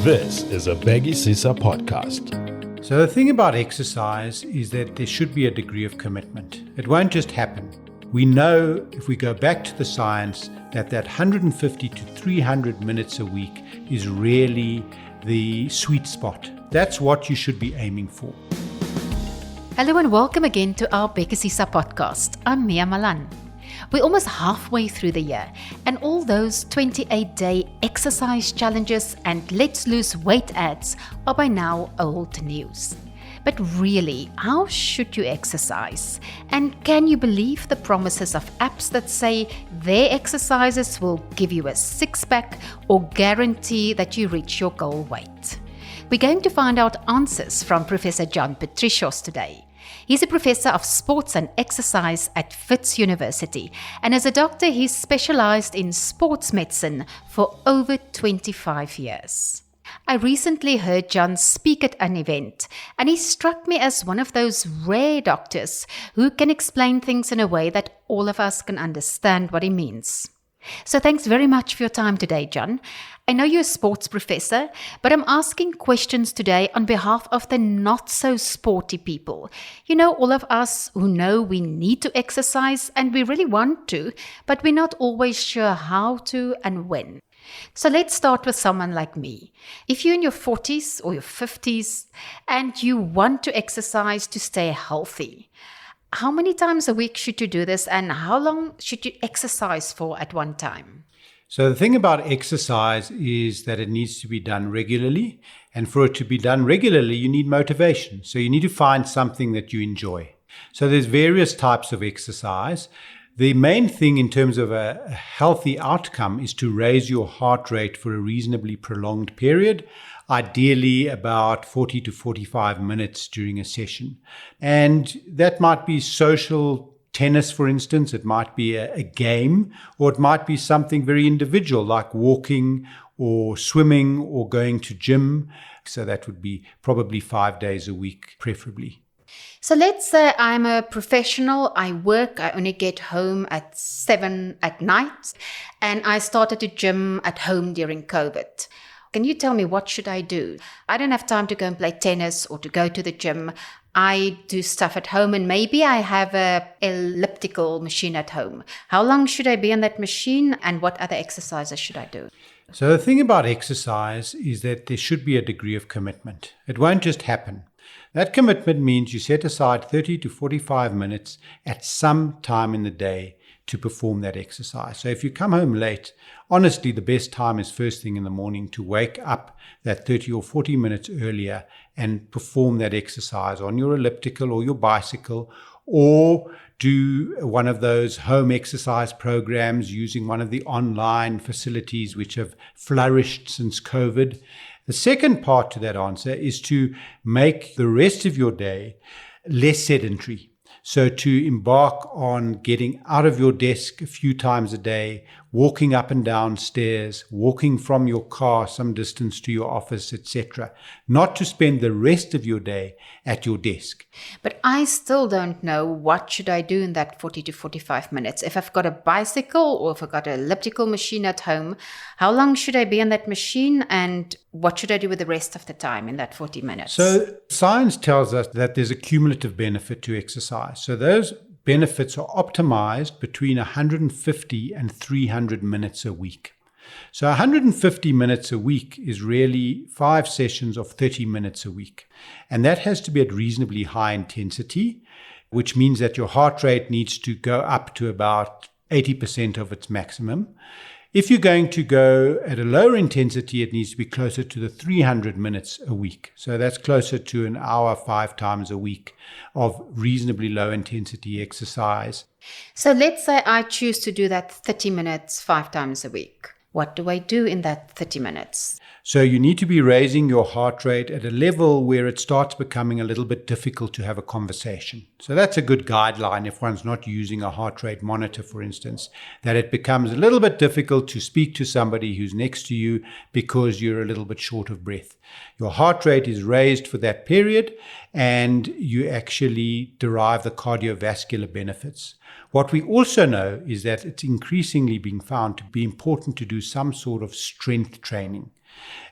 This is a Bekisisa podcast. So the thing about exercise is that there should be a degree of commitment. It won't just happen. We know if we go back to the science that 150 to 300 minutes a week is really the sweet spot. That's what you should be aiming for. Hello and welcome again to our Bekisisa podcast. I'm Mia Malan. We're almost halfway through the year, and all those 28-day exercise challenges and let's lose weight ads are by now old news. But really, how should you exercise? And can you believe the promises of apps that say their exercises will give you a six-pack or guarantee that you reach your goal weight? We're going to find out answers from Professor John Petriscios today. He's a professor of sports and exercise at Wits University, and as a doctor, he's specialized in sports medicine for over 25 years. I recently heard John speak at an event, and he struck me as one of those rare doctors who can explain things in a way that all of us can understand what he means. So thanks very much for your time today, John. I know you're a sports professor, but I'm asking questions today on behalf of the not-so-sporty people. You know, all of us who know we need to exercise and we really want to, but we're not always sure how to and when. So let's start with someone like me. If you're in your 40s or your 50s and you want to exercise to stay healthy, how many times a week should you do this, and how long should you exercise for at one time? So the thing about exercise is that it needs to be done regularly. And for it to be done regularly, you need motivation. So you need to find something that you enjoy. So there's various types of exercise. The main thing in terms of a healthy outcome is to raise your heart rate for a reasonably prolonged period, ideally about 40 to 45 minutes during a session. And that might be social tennis, for instance. It might be a game, or it might be something very individual like walking or swimming or going to gym. So that would be probably 5 days a week, preferably. So let's say I'm a professional, I only get home at 7 at night, and I started to gym at home during COVID. Can you tell me what should I do? I don't have time to go and play tennis or to go to the gym. I do stuff at home, and maybe I have a elliptical machine at home. How long should I be on that machine, and what other exercises should I do? So the thing about exercise is that there should be a degree of commitment. It won't just happen. That commitment means you set aside 30 to 45 minutes at some time in the day to perform that exercise. So if you come home late, honestly, the best time is first thing in the morning to wake up that 30 or 40 minutes earlier and perform that exercise on your elliptical or your bicycle, or do one of those home exercise programs using one of the online facilities which have flourished since COVID. The second part to that answer is to make the rest of your day less sedentary. So to embark on getting out of your desk a few times a day, walking up and down stairs, walking from your car some distance to your office, etc. Not to spend the rest of your day at your desk. But I still don't know what should I do in that 40 to 45 minutes. If I've got a bicycle or if I've got an elliptical machine at home, how long should I be on that machine, and what should I do with the rest of the time in that 40 minutes? So science tells us that there's a cumulative benefit to exercise. So those benefits are optimized between 150 and 300 minutes a week. So 150 minutes a week is really 5 sessions of 30 minutes a week. And that has to be at reasonably high intensity, which means that your heart rate needs to go up to about 80% of its maximum. If you're going to go at a lower intensity, it needs to be closer to the 300 minutes a week. So that's closer to an hour 5 times a week of reasonably low intensity exercise. So let's say I choose to do that 30 minutes 5 times a week. What do I do in that 30 minutes? So you need to be raising your heart rate at a level where it starts becoming a little bit difficult to have a conversation. So that's a good guideline if one's not using a heart rate monitor, for instance, that it becomes a little bit difficult to speak to somebody who's next to you because you're a little bit short of breath. Your heart rate is raised for that period and you actually derive the cardiovascular benefits. What we also know is that it's increasingly being found to be important to do some sort of strength training.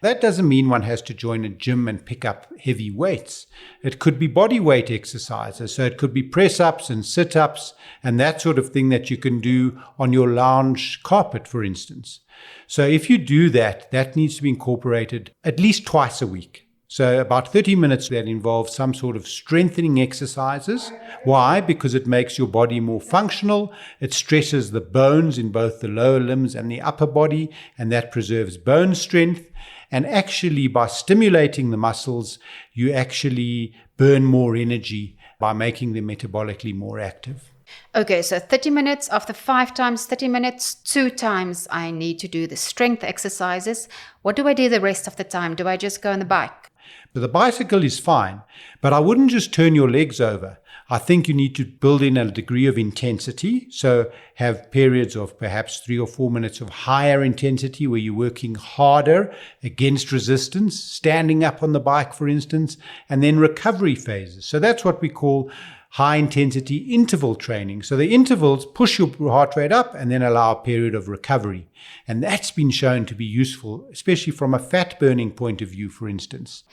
That doesn't mean one has to join a gym and pick up heavy weights. It could be body weight exercises. So it could be press-ups and sit-ups and that sort of thing that you can do on your lounge carpet, for instance. So if you do that, that needs to be incorporated at least twice a week. So about 30 minutes that involves some sort of strengthening exercises. Why? Because it makes your body more functional. It stresses the bones in both the lower limbs and the upper body, and that preserves bone strength. And actually, by stimulating the muscles, you actually burn more energy by making them metabolically more active. Okay, so 30 minutes after 5 times 30 minutes, 2 times I need to do the strength exercises. What do I do the rest of the time? Do I just go on the bike? But the bicycle is fine, but I wouldn't just turn your legs over. I think you need to build in a degree of intensity. So have periods of perhaps 3 or 4 minutes of higher intensity where you're working harder against resistance, standing up on the bike, for instance, and then recovery phases. So that's what we call high intensity interval training. So the intervals push your heart rate up and then allow a period of recovery. And that's been shown to be useful, especially from a fat burning point of view, for instance.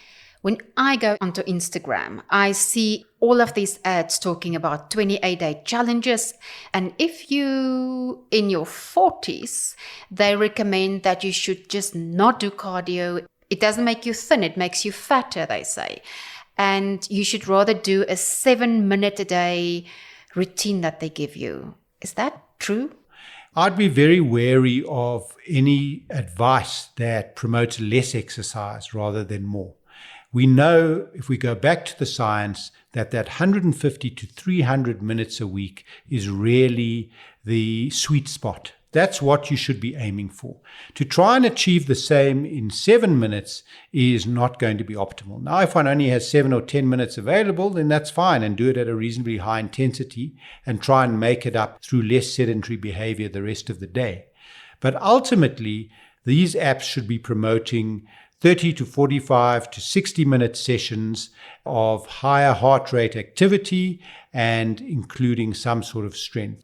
When I go onto Instagram, I see all of these ads talking about 28-day challenges. And if you in your 40s, they recommend that you should just not do cardio. It doesn't make you thin, it makes you fatter, they say. And you should rather do a 7-minute a day routine that they give you. Is that true? I'd be very wary of any advice that promotes less exercise rather than more. We know, if we go back to the science, that 150 to 300 minutes a week is really the sweet spot. That's what you should be aiming for. To try and achieve the same in 7 minutes is not going to be optimal. Now, if one only has 7 or 10 minutes available, then that's fine, and do it at a reasonably high intensity and try and make it up through less sedentary behavior the rest of the day. But ultimately, these apps should be promoting 30 to 45 to 60-minute sessions of higher heart rate activity and including some sort of strength.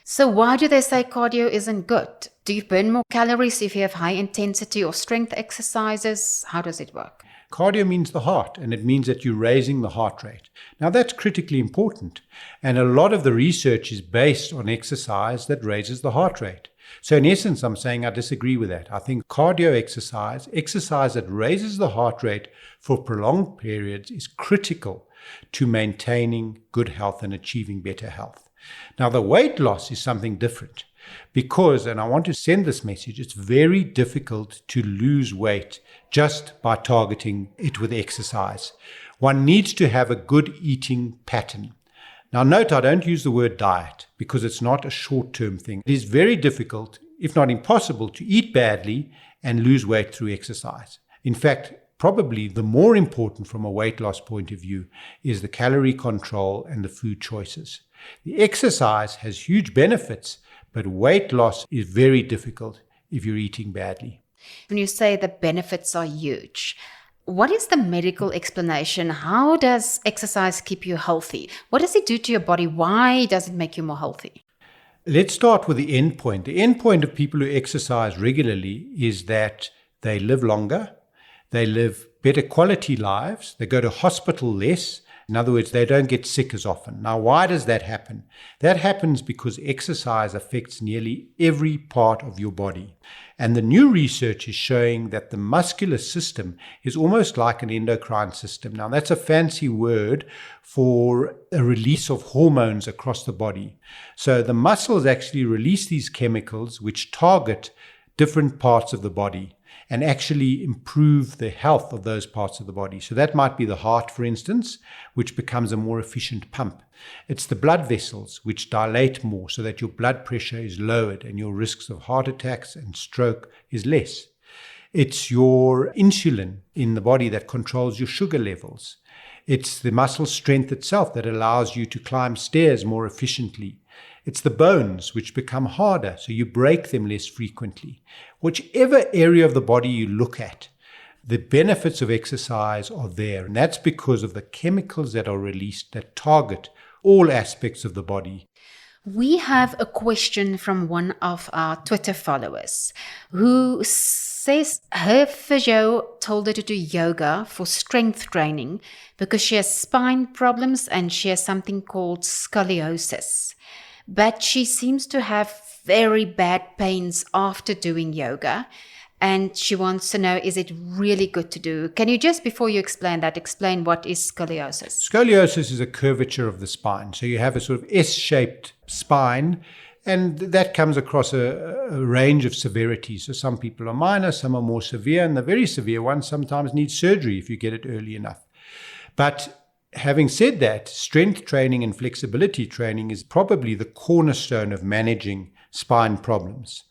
So why do they say cardio isn't good? Do you burn more calories if you have high intensity or strength exercises? How does it work? Cardio means the heart, and it means that you're raising the heart rate. Now, that's critically important, and a lot of the research is based on exercise that raises the heart rate. So in essence, I'm saying I disagree with that. I think cardio exercise that raises the heart rate for prolonged periods, is critical to maintaining good health and achieving better health. Now, the weight loss is something different because, and I want to send this message, it's very difficult to lose weight just by targeting it with exercise. One needs to have a good eating pattern. Now, note, I don't use the word diet because it's not a short-term thing. It is very difficult, if not impossible, to eat badly and lose weight through exercise. In fact, probably the more important from a weight loss point of view is the calorie control and the food choices. The exercise has huge benefits, but weight loss is very difficult if you're eating badly. When you say the benefits are huge, what is the medical explanation? How does exercise keep you healthy? What does it do to your body? Why does it make you more healthy? Let's start with the end point. The end point of people who exercise regularly is that they live longer, they live better quality lives, they go to hospital less. In other words, they don't get sick as often. Now, why does that happen? That happens because exercise affects nearly every part of your body. And the new research is showing that the muscular system is almost like an endocrine system. Now, that's a fancy word for a release of hormones across the body. So the muscles actually release these chemicals which target different parts of the body and actually improve the health of those parts of the body. So that might be the heart, for instance, which becomes a more efficient pump. It's the blood vessels which dilate more so that your blood pressure is lowered and your risks of heart attacks and stroke is less. It's your insulin in the body that controls your sugar levels. It's the muscle strength itself that allows you to climb stairs more efficiently. It's the bones which become harder, so you break them less frequently. Whichever area of the body you look at, the benefits of exercise are there. And that's because of the chemicals that are released that target all aspects of the body. We have a question from one of our Twitter followers who says her physio told her to do yoga for strength training because she has spine problems and she has something called scoliosis. But she seems to have very bad pains after doing yoga. And she wants to know, is it really good to do? Can you just, before you explain that, explain what is scoliosis? Scoliosis is a curvature of the spine. So you have a sort of S-shaped spine, and that comes across a range of severities. So some people are minor, some are more severe, and the very severe ones sometimes need surgery if you get it early enough. But having said that, strength training and flexibility training is probably the cornerstone of managing spine problems.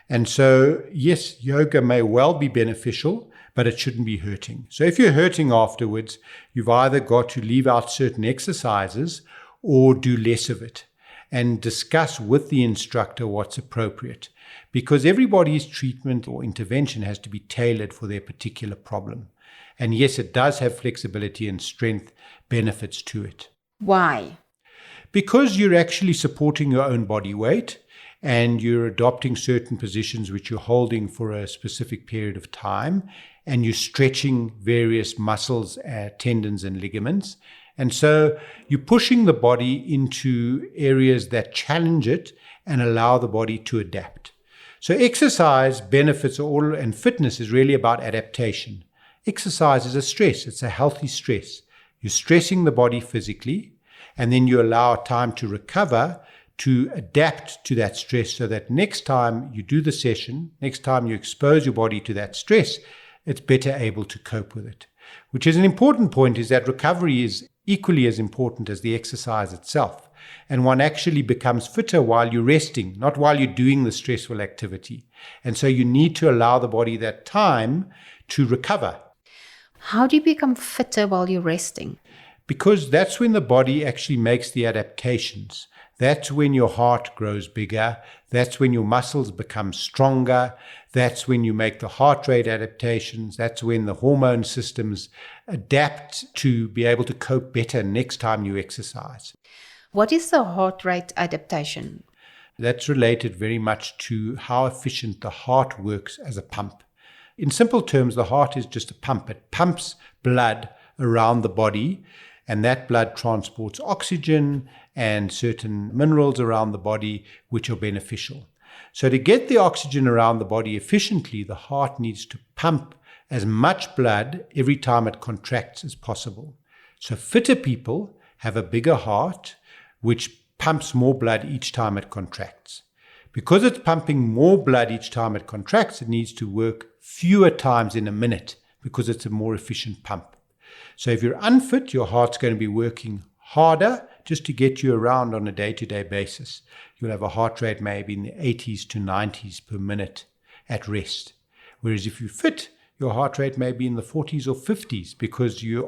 And so, yes, yoga may well be beneficial, but it shouldn't be hurting. So if you're hurting afterwards, you've either got to leave out certain exercises or do less of it and discuss with the instructor what's appropriate, because everybody's treatment or intervention has to be tailored for their particular problem. And yes, it does have flexibility and strength benefits to it. Why? Because you're actually supporting your own body weight, and you're adopting certain positions which you're holding for a specific period of time, and you're stretching various muscles, tendons, and ligaments. And so you're pushing the body into areas that challenge it and allow the body to adapt. So exercise benefits all, and fitness is really about adaptation. Exercise is a stress. It's a healthy stress. You're stressing the body physically, and then you allow time to recover, to adapt to that stress, so that next time you do the session, next time you expose your body to that stress, it's better able to cope with it. Which is an important point, is that recovery is equally as important as the exercise itself. And one actually becomes fitter while you're resting, not while you're doing the stressful activity. And so you need to allow the body that time to recover. How do you become fitter while you're resting? Because that's when the body actually makes the adaptations. That's when your heart grows bigger. That's when your muscles become stronger. That's when you make the heart rate adaptations. That's when the hormone systems adapt to be able to cope better next time you exercise. What is the heart rate adaptation? That's related very much to how efficient the heart works as a pump. In simple terms, the heart is just a pump. It pumps blood around the body, and that blood transports oxygen and certain minerals around the body which are beneficial. So to get the oxygen around the body efficiently, the heart needs to pump as much blood every time it contracts as possible. So fitter people have a bigger heart which pumps more blood each time it contracts. Because it's pumping more blood each time it contracts, it needs to work fewer times in a minute because it's a more efficient pump. So if you're unfit, your heart's going to be working harder just to get you around on a day-to-day basis. You'll have a heart rate maybe in the 80s to 90s per minute at rest. Whereas if you're fit, your heart rate may be in the 40s or 50s because you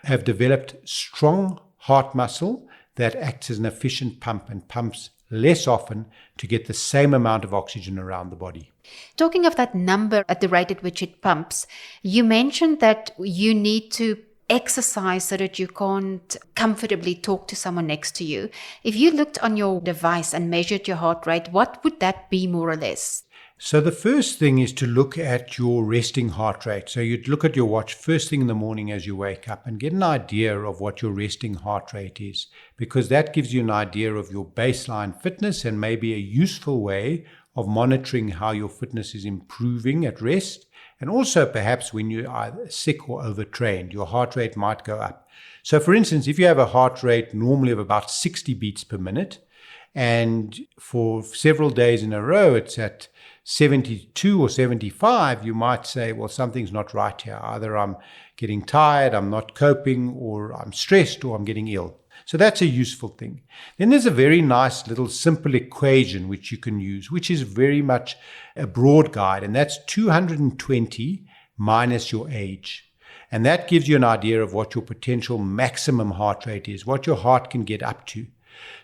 have developed strong heart muscle that acts as an efficient pump and pumps less often to get the same amount of oxygen around the body. Talking of that number at the rate at which it pumps, you mentioned that you need to exercise so that you can't comfortably talk to someone next to you. If you looked on your device and measured your heart rate, what would that be more or less? So the first thing is to look at your resting heart rate. So you'd look at your watch first thing in the morning as you wake up and get an idea of what your resting heart rate is, because that gives you an idea of your baseline fitness and maybe a useful way of monitoring how your fitness is improving at rest. And also perhaps when you're either sick or overtrained, your heart rate might go up. So for instance, if you have a heart rate normally of about 60 beats per minute, and for several days in a row it's at 72 or 75, you might say, well, something's not right here. Either I'm getting tired, I'm not coping, or I'm stressed, or I'm getting ill. So that's a useful thing. Then there's a very nice little simple equation which you can use, which is very much a broad guide, and that's 220 minus your age. And that gives you an idea of what your potential maximum heart rate is, what your heart can get up to.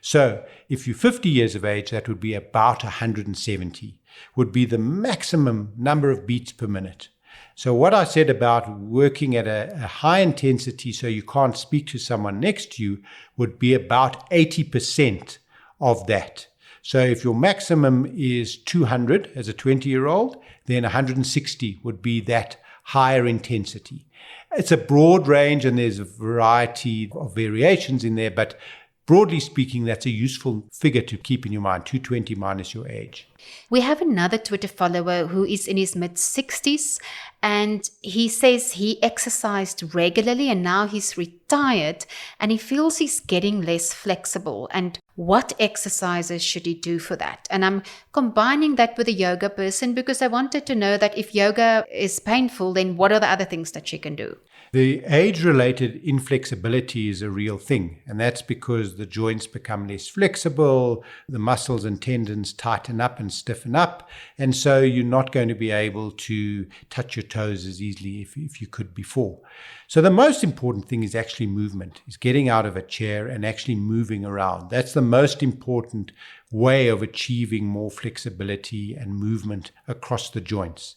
So if you're 50 years of age, that would be about 170, would be the maximum number of beats per minute. So what I said about working at a high intensity so you can't speak to someone next to you would be about 80% of that. So if your maximum is 200 as a 20-year-old, then 160 would be that higher intensity. It's a broad range and there's a variety of variations in there, but broadly speaking, that's a useful figure to keep in your mind, 220 minus your age. We have another Twitter follower who is in his mid-60s, and he says he exercised regularly and now he's retired and he feels he's getting less flexible. And what exercises should he do for that? And I'm combining that with a yoga person because I wanted to know that if yoga is painful, then what are the other things that she can do? The age-related inflexibility is a real thing, and that's because the joints become less flexible, the muscles and tendons tighten up and stiffen up, and so you're not going to be able to touch your toes as easily if you could before. So the most important thing is actually movement, is getting out of a chair and actually moving around. That's the most important way of achieving more flexibility and movement across the joints.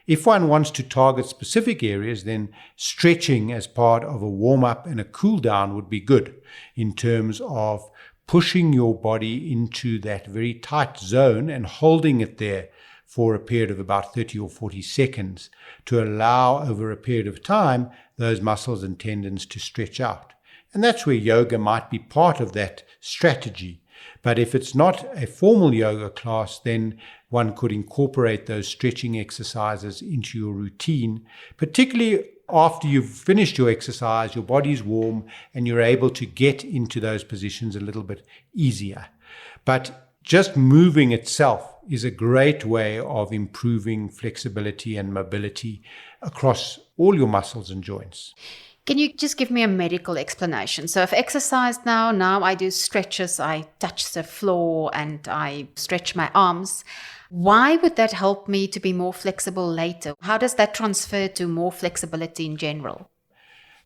If one wants to target specific areas, then stretching as part of a warm-up and a cool-down would be good in terms of pushing your body into that very tight zone and holding it there for a period of about 30 or 40 seconds to allow over a period of time those muscles and tendons to stretch out. And that's where yoga might be part of that strategy. But if it's not a formal yoga class, then one could incorporate those stretching exercises into your routine, particularly after you've finished your exercise, your body's warm, and you're able to get into those positions a little bit easier. But just moving itself is a great way of improving flexibility and mobility across all your muscles and joints. Can you just give me a medical explanation? So I've exercised now I do stretches, I touch the floor and I stretch my arms. Why would that help me to be more flexible later? How does that transfer to more flexibility in general?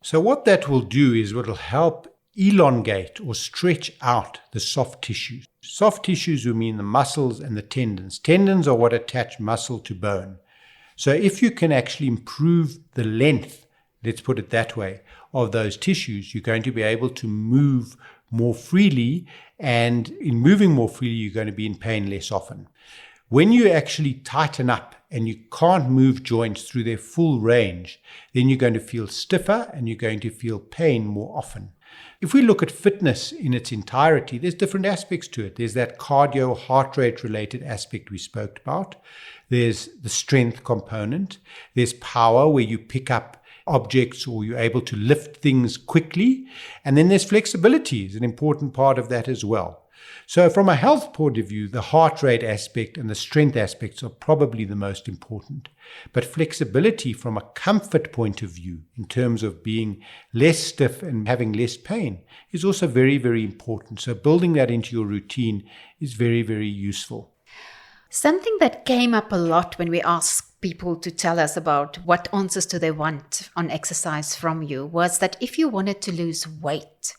So what that will do is it'll help elongate or stretch out the soft tissues. Soft tissues will mean the muscles and the tendons. Tendons are what attach muscle to bone. So if you can actually improve the length, let's put it that way, of those tissues, you're going to be able to move more freely, and in moving more freely, you're going to be in pain less often. When you actually tighten up and you can't move joints through their full range, then you're going to feel stiffer and you're going to feel pain more often. If we look at fitness in its entirety, there's different aspects to it. There's that cardio, heart rate related aspect we spoke about. There's the strength component. There's power, where you pick up objects or you're able to lift things quickly. And then there's flexibility is an important part of that as well. So from a health point of view, the heart rate aspect and the strength aspects are probably the most important. But flexibility from a comfort point of view, in terms of being less stiff and having less pain, is also very, very important. So building that into your routine is very, very useful. Something that came up a lot when we asked people to tell us about what answers do they want on exercise from you was that if you wanted to lose weight,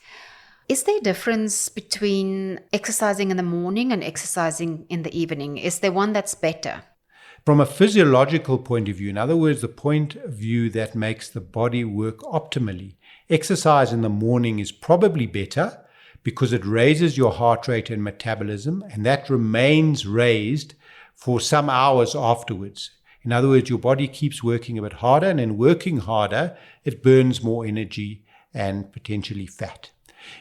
is there a difference between exercising in the morning and exercising in the evening? Is there one that's better? From a physiological point of view, in other words, the point of view that makes the body work optimally, exercise in the morning is probably better because it raises your heart rate and metabolism, and that remains raised for some hours afterwards. In other words, your body keeps working a bit harder, and in working harder, it burns more energy and potentially fat.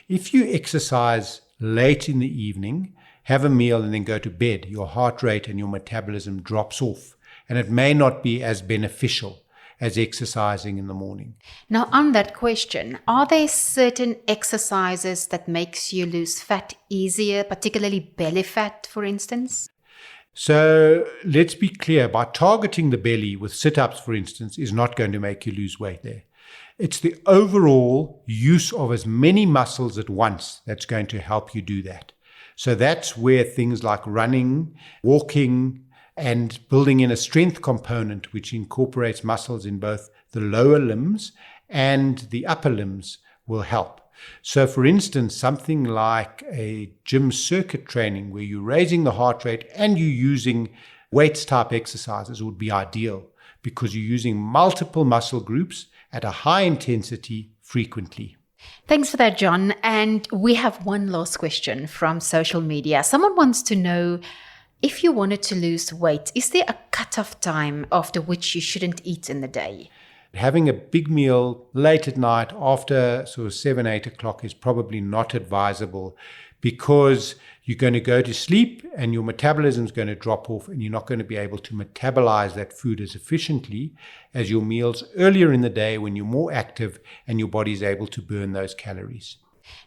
If you exercise late in the evening, have a meal and then go to bed, your heart rate and your metabolism drops off, and it may not be as beneficial as exercising in the morning. Now, on that question, are there certain exercises that makes you lose fat easier, particularly belly fat, for instance? So let's be clear, by targeting the belly with sit-ups, for instance, is not going to make you lose weight there. It's the overall use of as many muscles at once that's going to help you do that. So that's where things like running, walking, and building in a strength component, which incorporates muscles in both the lower limbs and the upper limbs, will help. So for instance, something like a gym circuit training where you're raising the heart rate and you're using weights type exercises would be ideal because you're using multiple muscle groups at a high intensity frequently. Thanks for that, John. And we have one last question from social media. Someone wants to know, If you wanted to lose weight, is there a cutoff time after which you shouldn't eat in the day? Having a big meal late at night after sort of 7, 8 o'clock is probably not advisable, because you're going to go to sleep and your metabolism is going to drop off, and you're not going to be able to metabolize that food as efficiently as your meals earlier in the day when you're more active and your body is able to burn those calories.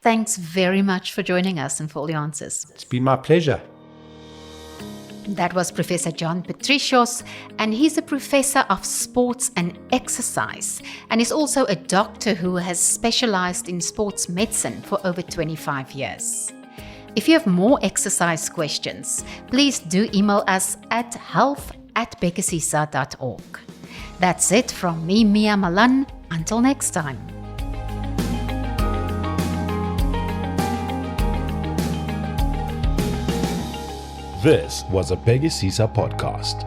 Thanks very much for joining us and for all your answers. It's been my pleasure. That was Professor John Patricios, and he's a professor of sports and exercise, and is also a doctor who has specialized in sports medicine for over 25 years. If you have more exercise questions, please do email us at health@bekesisa.org. That's it from me, Mia Malan. Until next time. This was a Bekesisa podcast.